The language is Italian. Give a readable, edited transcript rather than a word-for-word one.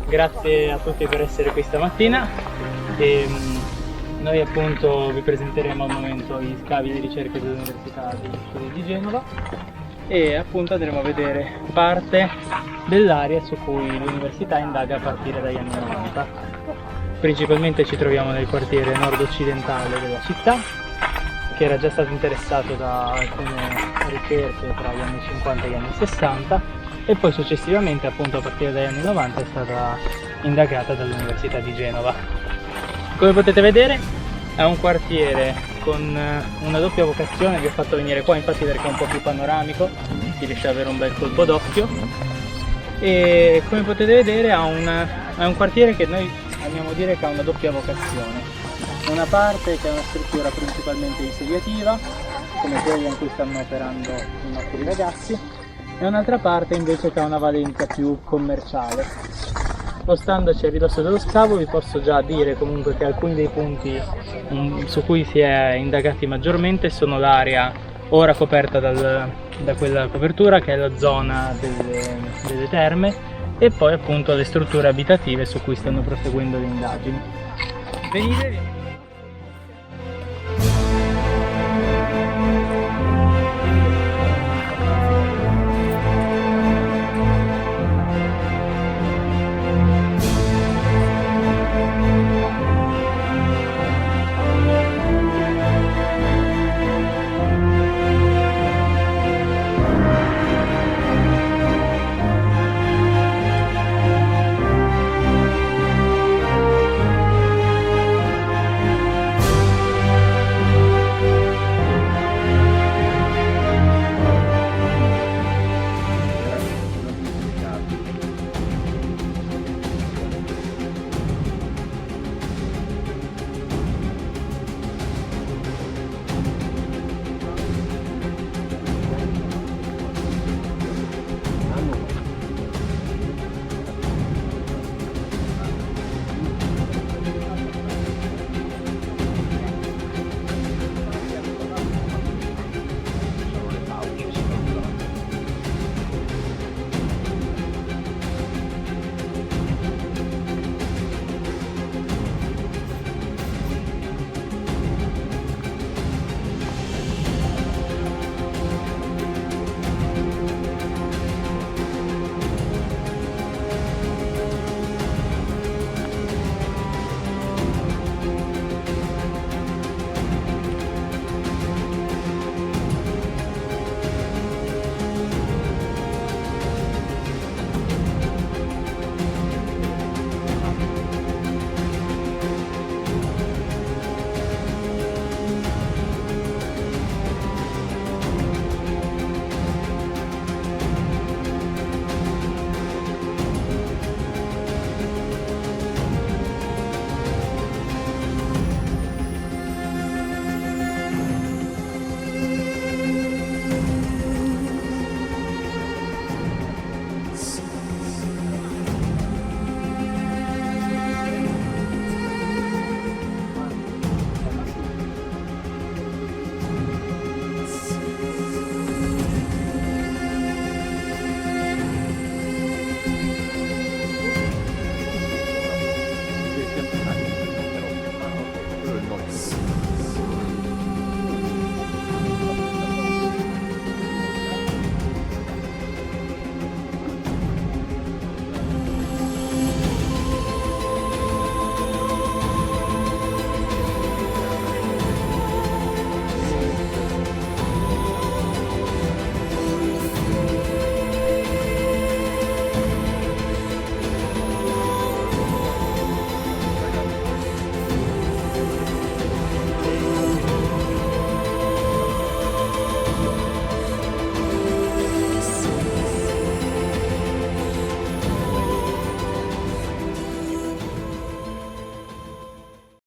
Grazie a tutti per essere qui stamattina. Noi appunto vi presenteremo al momento gli scavi di ricerca dell'Università degli Studi di Genova e appunto andremo a vedere parte dell'area su cui l'università indaga a partire dagli anni 90. Principalmente ci troviamo nel quartiere nord-occidentale della città, che era già stato interessato da alcune ricerche tra gli anni 50 e gli anni 60 e poi successivamente appunto a partire dagli anni 90 è stata indagata dall'Università di Genova. Come potete vedere è un quartiere con una doppia vocazione, vi ho fatto venire qua infatti perché è un po' più panoramico, si riesce ad avere un bel colpo d'occhio e come potete vedere è un quartiere che noi amiamo dire che ha una doppia vocazione. Una parte che è una struttura principalmente insediativa, come quella in cui stanno operando i nostri ragazzi, e un'altra parte invece che ha una valenza più commerciale. Spostandoci a ridosso dello scavo vi posso già dire comunque che alcuni dei punti su cui si è indagati maggiormente sono l'area ora coperta da quella copertura che è la zona delle terme e poi appunto le strutture abitative su cui stanno proseguendo le indagini. Venite.